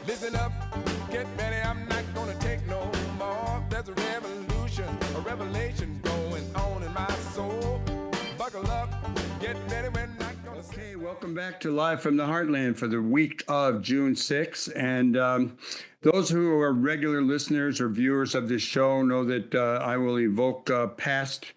Listen up, get ready, I'm not gonna take no more. There's a revolution, a revelation going on in my soul. Buckle up, get ready, we're not gonna... Okay, welcome back to Live from the Heartland for the week of June 6th. And those who are regular listeners or viewers of this show know that I will evoke past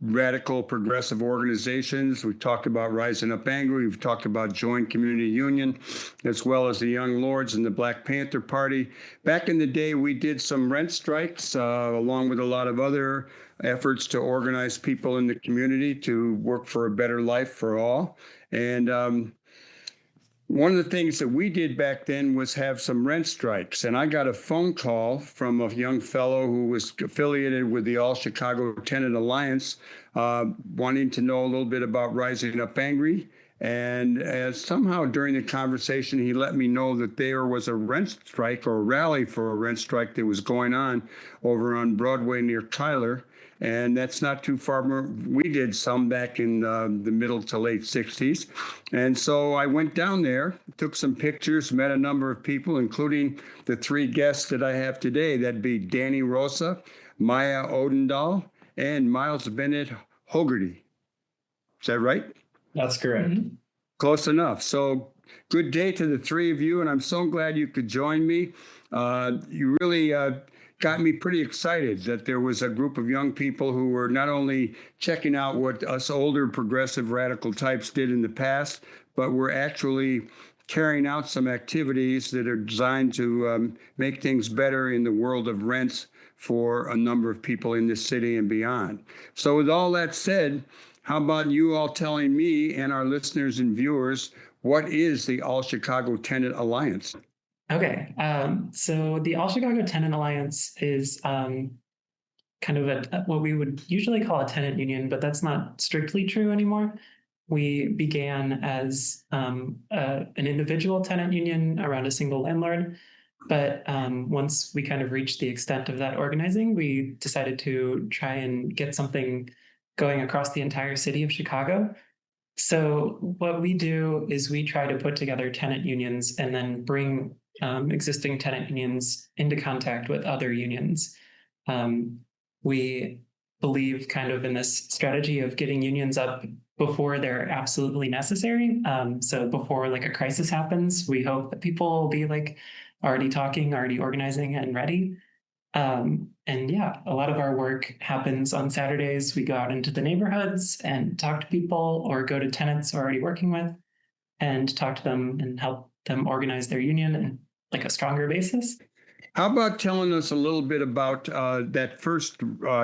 radical progressive organizations. We've talked about Rising Up Angry. We've talked about Joint Community Union, as well as the Young Lords and the Black Panther Party. Back in the day, we did some rent strikes, along with a lot of other efforts to organize people in the community to work for a better life for all. And one of the things that we did back then was have some rent strikes. And I got a phone call from a young fellow who was affiliated with the All-Chicago Tenants Alliance, wanting to know a little bit about Rising Up Angry. And somehow during the conversation, he let me know that there was a rent strike or a rally for a rent strike that was going on over on Broadway near Tyler. And that's not too far. We did some back in the middle to late 60s. And so I went down there, took some pictures, met a number of people, including the three guests that I have today. That'd be Danny Rosa, Maya Odendahl, and Miles Bennett Hogerty. Is that right? That's correct. Mm-hmm. Close enough. So good day to the three of you, and I'm so glad you could join me. You really got me pretty excited that there was a group of young people who were not only checking out what us older progressive radical types did in the past, but were actually carrying out some activities that are designed to make things better in the world of rents for a number of people in this city and beyond. So with all that said, how about you all telling me and our listeners and viewers, what is the All-Chicago Tenant Alliance? Okay, so the All-Chicago Tenant Alliance is kind of what we would usually call a tenant union, but that's not strictly true anymore. We began as an individual tenant union around a single landlord, but once we kind of reached the extent of that organizing, we decided to try and get something going across the entire city of Chicago. So what we do is we try to put together tenant unions and then bring existing tenant unions into contact with other unions. We believe kind of in this strategy of getting unions up before they're absolutely necessary. So before like a crisis happens, we hope that people will be like already talking, already organizing and ready. And yeah, a lot of our work happens on Saturdays. We go out into the neighborhoods and talk to people or go to tenants we're already working with and talk to them and help them organize their union in like a stronger basis. How about telling us a little bit about that first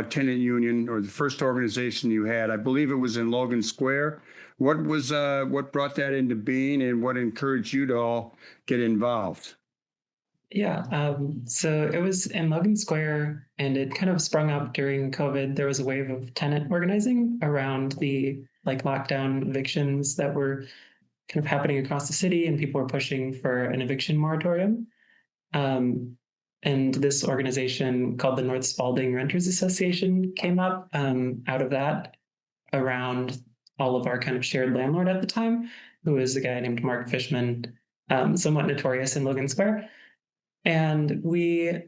tenant union or the first organization you had? I believe it was in Logan Square. What brought that into being and what encouraged you to all get involved? Yeah, so it was in Logan Square and it kind of sprung up during COVID. There was a wave of tenant organizing around the like lockdown evictions that were kind of happening across the city, and people were pushing for an eviction moratorium. And this organization called the North Spalding Renters Association came up out of that around all of our kind of shared landlord at the time, who was a guy named Mark Fishman, somewhat notorious in Logan Square. And we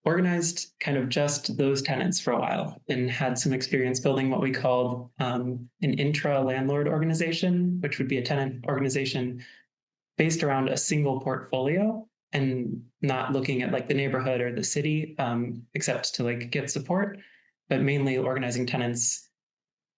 organized kind of just those tenants for a while and had some experience building what we called an intra-landlord organization, which would be a tenant organization based around a single portfolio and not looking at like the neighborhood or the city, except to like get support, but mainly organizing tenants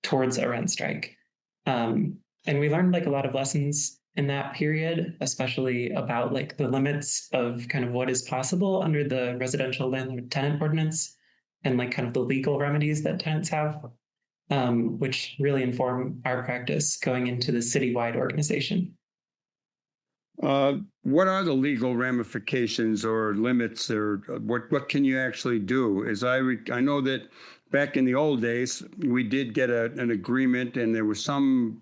towards a rent strike. And we learned like a lot of lessons in that period, especially about like the limits of kind of what is possible under the residential landlord tenant ordinance and like kind of the legal remedies that tenants have, which really inform our practice going into the citywide organization. What are the legal ramifications or limits, or what can you actually do? As I know that back in the old days, we did get an agreement, and there was some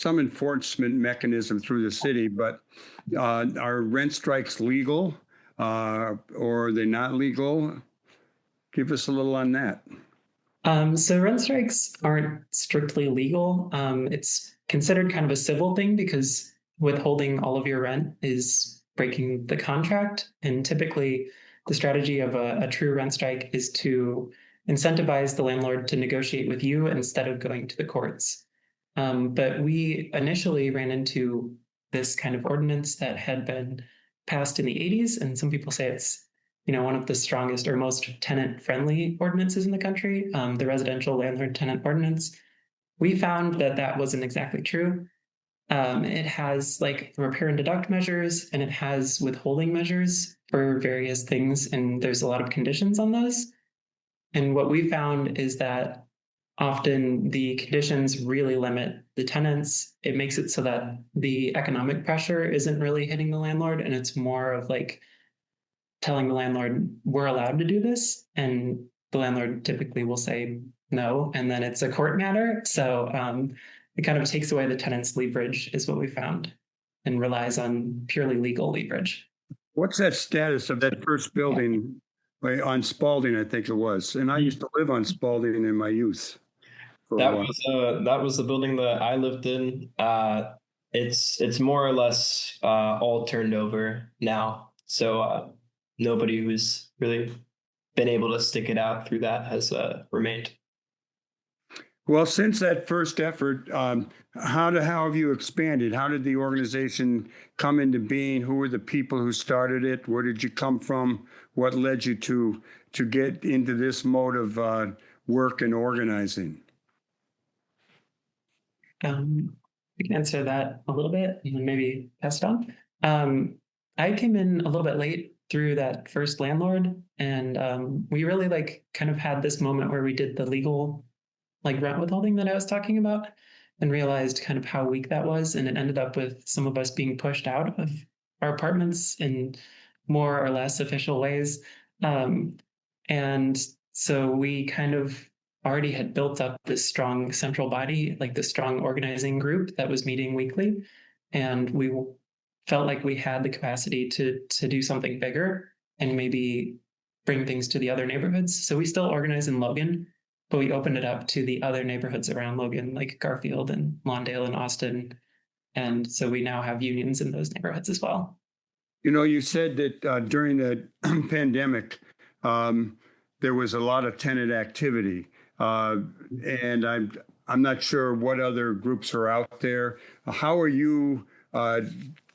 enforcement mechanism through the city. But are rent strikes legal, or are they not legal? Give us a little on that. So rent strikes aren't strictly legal. It's considered kind of a civil thing because withholding all of your rent is breaking the contract. And typically, the strategy of a true rent strike is to incentivize the landlord to negotiate with you instead of going to the courts. But we initially ran into this kind of ordinance that had been passed in the 80s, and some people say it's one of the strongest or most tenant-friendly ordinances in the country, the residential landlord-tenant ordinance. We found that that wasn't exactly true. It has like repair and deduct measures, and it has withholding measures for various things, and there's a lot of conditions on those. And what we found is that often the conditions really limit the tenants. It makes it so that the economic pressure isn't really hitting the landlord, and it's more of like telling the landlord, we're allowed to do this, and the landlord typically will say no, and then it's a court matter. So it kind of takes away the tenant's leverage, is what we found, and relies on purely legal leverage. What's that status of that first building on Spalding, I think it was? And I used to live on Spalding in my youth. That was the building that I lived in. It's more or less all turned over now. So nobody who's really been able to stick it out through that has remained. Well, since that first effort, how have you expanded? How did the organization come into being? Who were the people who started it? Where did you come from? What led you to get into this mode of work and organizing? We can answer that a little bit and then maybe pass it on. I came in a little bit late through that first landlord, and we really kind of had this moment where we did the legal rent withholding that I was talking about, and realized kind of how weak that was. And it ended up with some of us being pushed out of our apartments in more or less official ways. And so we kind of already had built up this strong central body, this strong organizing group that was meeting weekly. And we felt like we had the capacity to do something bigger and maybe bring things to the other neighborhoods. So we still organize in Logan, but we opened it up to the other neighborhoods around Logan, like Garfield and Lawndale and Austin. And so we now have unions in those neighborhoods as well. You said that during the pandemic, there was a lot of tenant activity. And I'm not sure what other groups are out there. How are you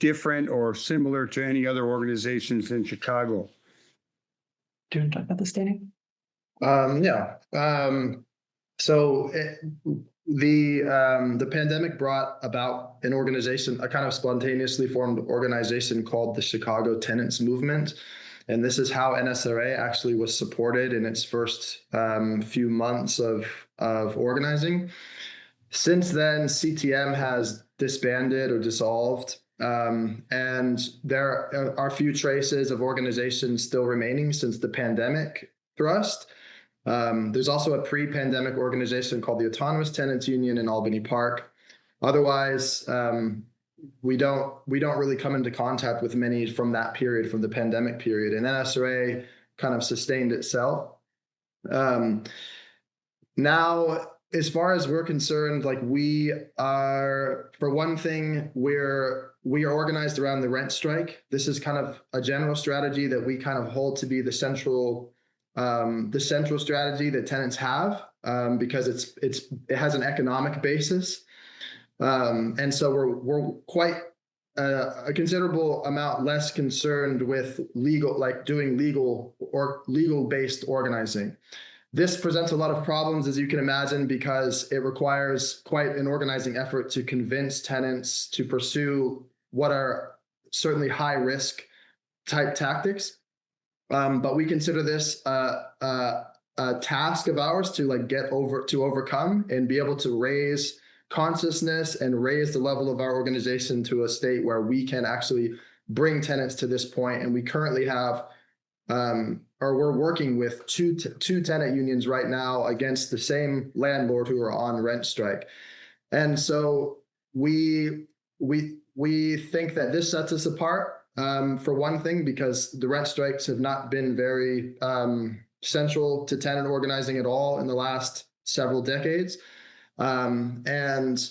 different or similar to any other organizations in Chicago? Do you want to talk about this, Danny? Yeah. So the pandemic brought about an organization, a kind of spontaneously formed organization called the Chicago Tenants Movement. And this is how NSRA actually was supported in its first few months of organizing. Since then, CTM has disbanded or dissolved, and there are few traces of organizations still remaining since the pandemic thrust. There's also a pre-pandemic organization called the Autonomous Tenants Union in Albany Park. Otherwise, we don't really come into contact with many from that period, from the pandemic period, and NSRA kind of sustained itself. Now, as far as we're concerned, we are, for one thing, we are organized around the rent strike. This is kind of a general strategy that we kind of hold to be the central strategy that tenants have, because it has an economic basis. And so we're quite a considerable amount less concerned with doing legal-based organizing. This presents a lot of problems, as you can imagine, because it requires quite an organizing effort to convince tenants to pursue what are certainly high-risk type tactics. But we consider this a task of ours to overcome and be able to raise consciousness and raise the level of our organization to a state where we can actually bring tenants to this point. And we currently have, or we're working with two tenant unions right now against the same landlord who are on rent strike. And so we think that this sets us apart, for one thing, because the rent strikes have not been very central to tenant organizing at all in the last several decades. And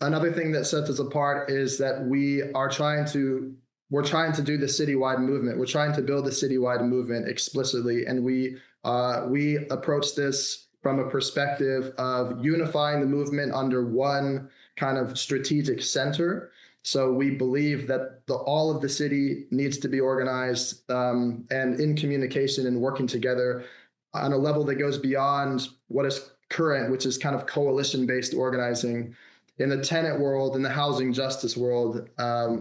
another thing that sets us apart is that we are trying to we're trying to do the citywide movement. We're trying to build a citywide movement explicitly, and we approach this from a perspective of unifying the movement under one kind of strategic center. So we believe that all of the city needs to be organized and in communication and working together on a level that goes beyond what is current, which is kind of coalition-based organizing. In the tenant world, in the housing justice world,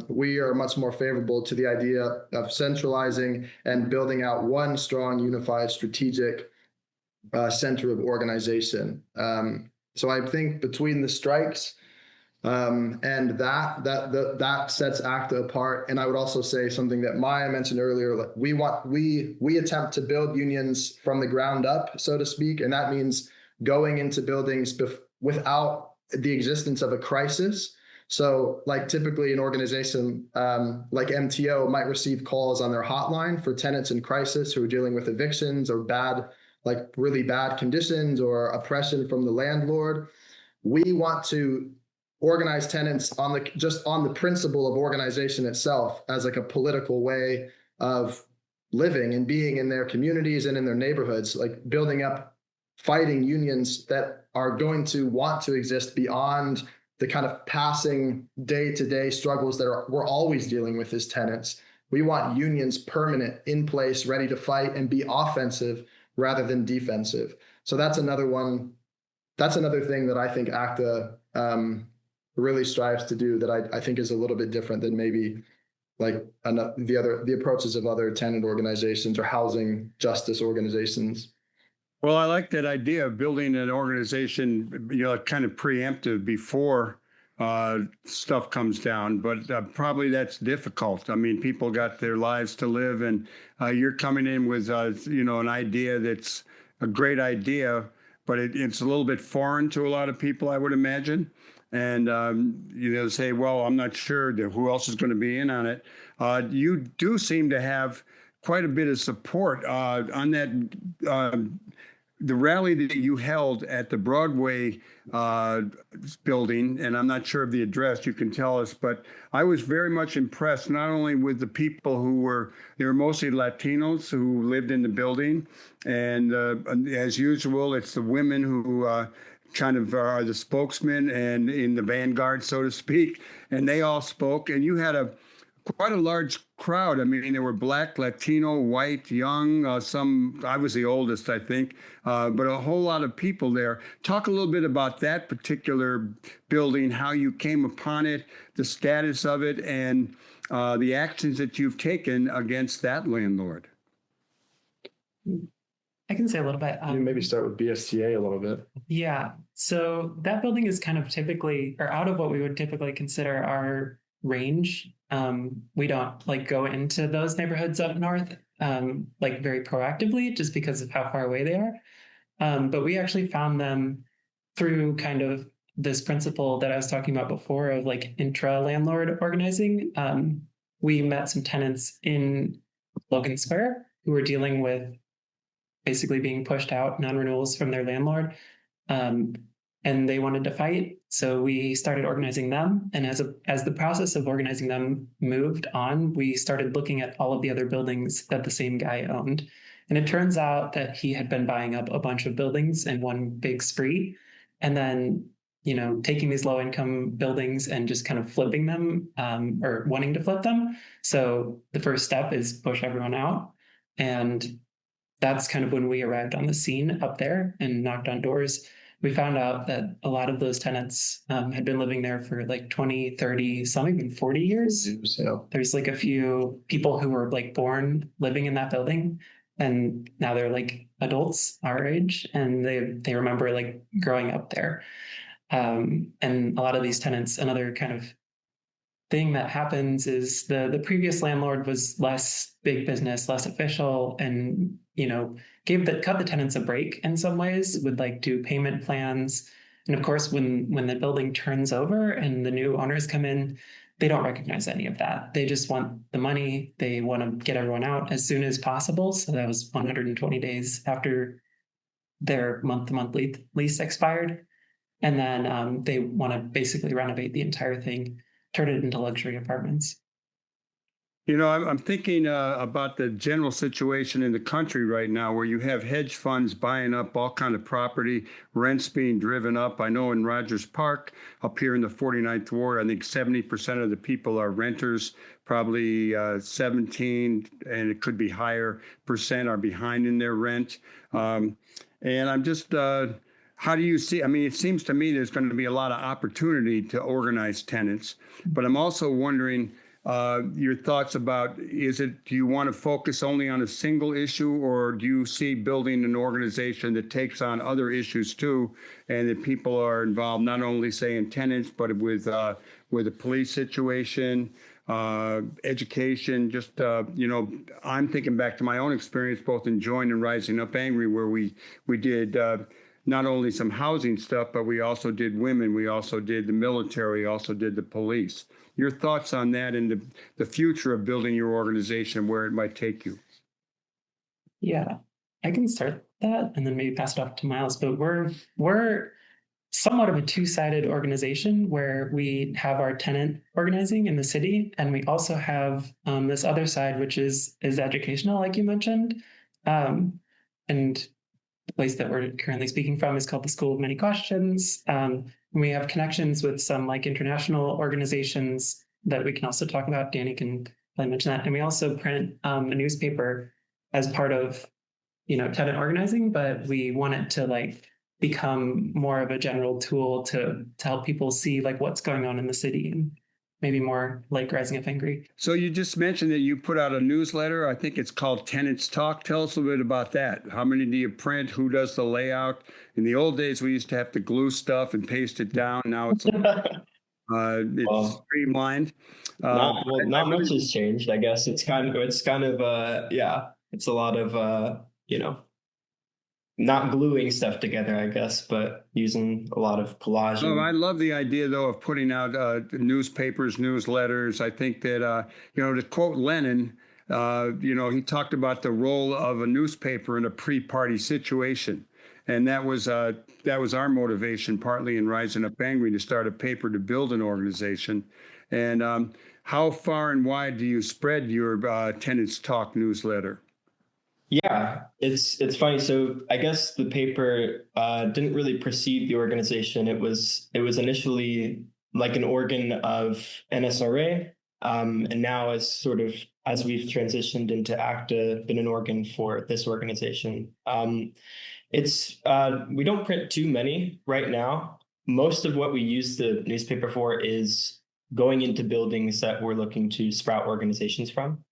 we are much more favorable to the idea of centralizing and building out one strong, unified, strategic center of organization. So I think between the strikes and that sets ACTA apart. And I would also say something that Maya mentioned earlier: like we attempt to build unions from the ground up, so to speak, and that means going into buildings without the existence of a crisis. So like typically an organization like MTO might receive calls on their hotline for tenants in crisis who are dealing with evictions or really bad conditions or oppression from the landlord. We want to organize tenants on the principle of organization itself as like a political way of living and being in their communities and in their neighborhoods, like building up fighting unions that are going to want to exist beyond the kind of passing day-to-day struggles that we're always dealing with as tenants. We want unions permanent, in place, ready to fight and be offensive rather than defensive. So that's another one. That's another thing that I think ACTA really strives to do that I think is a little bit different than maybe like the approaches of other tenant organizations or housing justice organizations. Well, I like that idea of building an organization, kind of preemptive before stuff comes down, but probably that's difficult. I mean, people got their lives to live, and you're coming in with, an idea that's a great idea, but it's a little bit foreign to a lot of people, I would imagine. And, say, well, I'm not sure who else is going to be in on it. You do seem to have quite a bit of support on that. The rally that you held at the Broadway building, and I'm not sure of the address, you can tell us, but I was very much impressed, not only with the people they were mostly Latinos who lived in the building, and as usual, it's the women who kind of are the spokesmen and in the vanguard, so to speak, and they all spoke, and you had quite a large crowd. I mean, there were Black, Latino, white, young, I was the oldest, I think, but a whole lot of people there. Talk a little bit about that particular building, how you came upon it, the status of it, and the actions that you've taken against that landlord. I can say a little bit. Maybe start with BSTA a little bit. Yeah. So that building is kind of typically, or out of what we would typically consider our range. We don't go into those neighborhoods up north very proactively just because of how far away they are. But we actually found them through kind of this principle that I was talking about before of intra-landlord organizing. We met some tenants in Logan Square who were dealing with basically being pushed out, non-renewals from their landlord. And they wanted to fight. So we started organizing them. And as the process of organizing them moved on, we started looking at all of the other buildings that the same guy owned. And it turns out that he had been buying up a bunch of buildings in one big spree. And then, taking these low income buildings and just kind of flipping them or wanting to flip them. So the first step is push everyone out. And that's kind of when we arrived on the scene up there and knocked on doors. We found out that a lot of those tenants had been living there for 20, 30, some even 40 years. Yeah. There's a few people who were born living in that building, and now they're adults our age, and they remember growing up there. And a lot of these tenants, another kind of thing that happens is the previous landlord was less big business, less official, and cut the tenants a break in some ways, would do payment plans. And of course, when the building turns over and the new owners come in, they don't recognize any of that. They just want the money. They want to get everyone out as soon as possible. So that was 120 days after their month-to-month lease expired. And then they want to basically renovate the entire thing, turn it into luxury apartments. You know, I'm thinking about the general situation in the country right now, where you have hedge funds buying up all kind of property, rents being driven up. I know in Rogers Park, up here in the 49th Ward, I think 70% of the people are renters, probably 17, and it could be higher percent are behind in their rent. And I'm just, how do you see? I mean, it seems to me there's going to be a lot of opportunity to organize tenants, but I'm also wondering your thoughts about, do you want to focus only on a single issue, or do you see building an organization that takes on other issues too, and that people are involved not only say in tenants, but with the police situation, education, just, I'm thinking back to my own experience, both in Join and Rising Up Angry, where we did not only some housing stuff, but we also did women, we also did the military, also did the police. Your thoughts on that and the future of building your organization, where it might take you? Yeah, I can start that and then maybe pass it off to Miles. But we're somewhat of a two-sided organization, where we have our tenant organizing in the city, and we also have this other side, which is educational, like you mentioned. And the place that we're currently speaking from is called the School of Many Questions. We have connections with some like international organizations that we can also talk about. Danny can probably mention that. And we also print a newspaper as part of, tenant organizing, but we want it to like become more of a general tool to help people see like what's going on in the city, and maybe more like Rising Up Angry. So you just mentioned that you put out a newsletter. I think it's called Tenants Talk. Tell us a little bit about that. How many do you print? Who does the layout? In the old days, we used to have to glue stuff and paste it down. Now it's streamlined. Not much has changed. I guess it's kind of it's a lot of not gluing stuff together, I guess, but using a lot of collage. Oh, I love the idea, though, of putting out newspapers, newsletters. I think that, to quote Lenin, he talked about the role of a newspaper in a pre-party situation. And that was our motivation, partly in Rising Up Angry, to start a paper to build an organization. And how far and wide do you spread your Tenants Talk newsletter? Yeah, it's funny. So I guess the paper didn't really precede the organization. It was initially like an organ of NSRA, and now as we've transitioned into ACTA, been an organ for this organization. We don't print too many right now. Most of what we use the newspaper for is going into buildings that we're looking to sprout organizations from.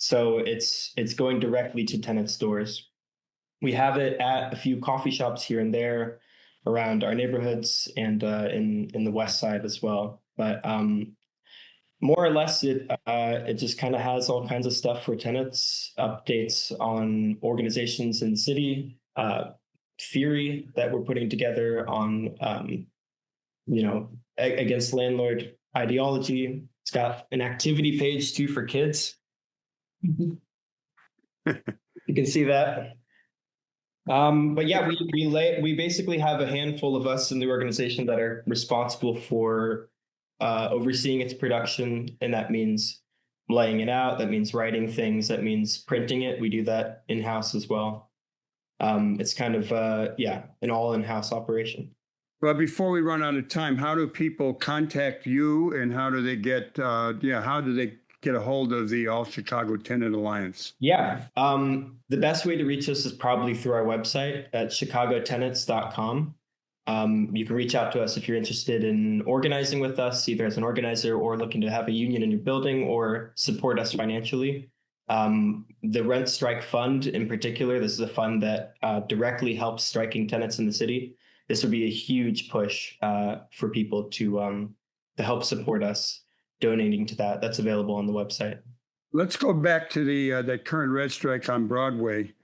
So it's going directly to tenant stores. We have it at a few coffee shops here and there around our neighborhoods, and in the West Side as well. But more or less, it just kind of has all kinds of stuff for tenants, updates on organizations in the city, theory that we're putting together on against landlord ideology. It's got an activity page too for kids. You can see that. But yeah, we basically have a handful of us in the organization that are responsible for overseeing its production, and that means laying it out, that means writing things, that means printing it. We do that in-house as well. It's kind of an all in-house operation. Well, before we run out of time, how do people contact you, and how do they get get a hold of the All-Chicago Tenant Alliance? Yeah. The best way to reach us is probably through our website at chicagotenants.com. You can reach out to us if you're interested in organizing with us, either as an organizer or looking to have a union in your building, or support us financially. The Rent Strike Fund in particular, this is a fund that directly helps striking tenants in the city. This would be a huge push for people to help support us donating to that. That's available on the website. Let's go back to that current red strike on Broadway,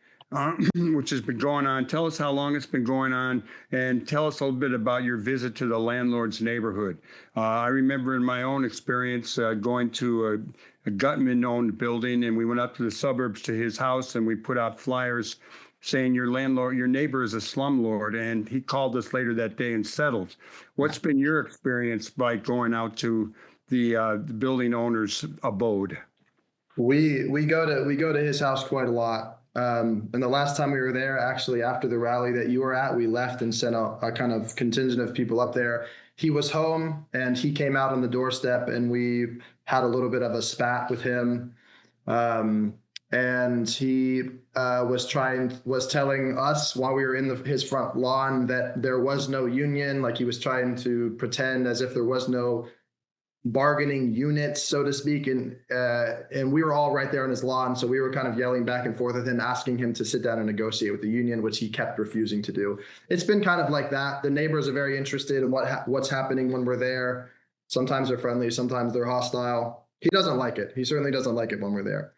which has been going on. Tell us how long it's been going on, and tell us a little bit about your visit to the landlord's neighborhood. I remember in my own experience going to a Gutman-owned building, and we went up to the suburbs to his house, and we put out flyers saying your neighbor is a slumlord, and he called us later that day and settled. What's been your experience by going out to the building owner's abode? We go to his house quite a lot. And the last time we were there, actually after the rally that you were at, we left and sent a kind of contingent of people up there. He was home and he came out on the doorstep and we had a little bit of a spat with him. And he was telling us while we were in his front lawn that there was no union. Like he was trying to pretend as if there was no bargaining units, so to speak, and we were all right there on his lawn, so we were kind of yelling back and forth with him, asking him to sit down and negotiate with the union, which he kept refusing to do. It's been kind of like that. The neighbors are very interested in what's happening when we're there. Sometimes they're friendly, sometimes they're hostile. He doesn't like it. He certainly doesn't like it when we're there.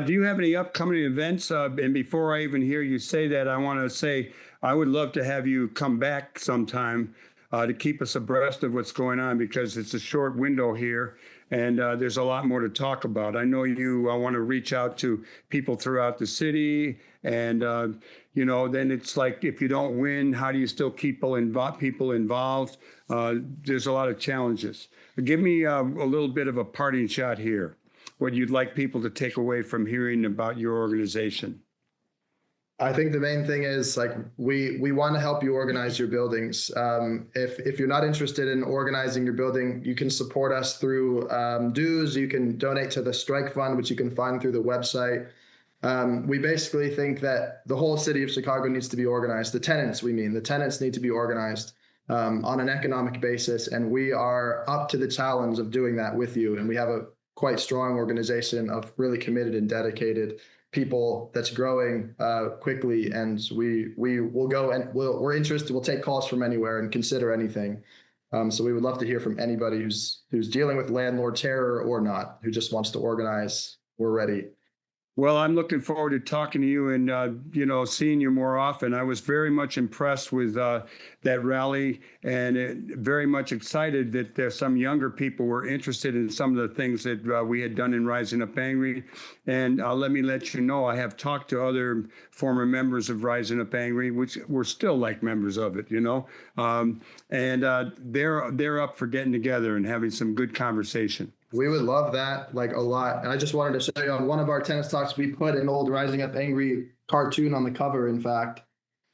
Do you have any upcoming events? And before I even hear you say that, I want to say I would love to have you come back sometime to keep us abreast of what's going on, because it's a short window here and there's a lot more to talk about. I know you want to reach out to people throughout the city, and then it's like, if you don't win, how do you still keep people involved? There's a lot of challenges. Give me a little bit of a parting shot here, what you'd like people to take away from hearing about your organization. I think the main thing is, like, we want to help you organize your buildings. If you're not interested in organizing your building, you can support us through dues. You can donate to the strike fund, which you can find through the website. We basically think that the whole city of Chicago needs to be organized. The tenants need to be organized on an economic basis, and we are up to the challenge of doing that with you. And we have a quite strong organization of really committed and dedicated people that's growing quickly, and we will go and we're interested. We'll take calls from anywhere and consider anything. So we would love to hear from anybody who's dealing with landlord terror or not, who just wants to organize. We're ready. Well, I'm looking forward to talking to you and, seeing you more often. I was very much impressed with that rally, and very much excited that there's some younger people were interested in some of the things that we had done in Rising Up Angry. And let me let you know, I have talked to other former members of Rising Up Angry, which were still like members of it, and they're up for getting together and having some good conversation. We would love that, like, a lot. And I just wanted to show you, on one of our tennis talks, we put an old Rising Up Angry cartoon on the cover, in fact.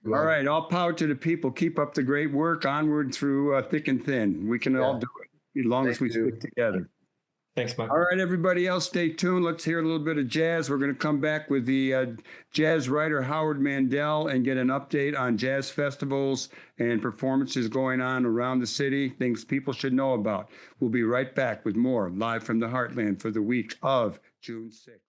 All right. All power to the people. Keep up the great work. Onward through thick and thin. We can all do it as long as we stick together. Thanks, Mike. All right, everybody else, stay tuned. Let's hear a little bit of jazz. We're going to come back with the jazz writer Howard Mandel and get an update on jazz festivals and performances going on around the city, things people should know about. We'll be right back with more live from the Heartland for the week of June 6th.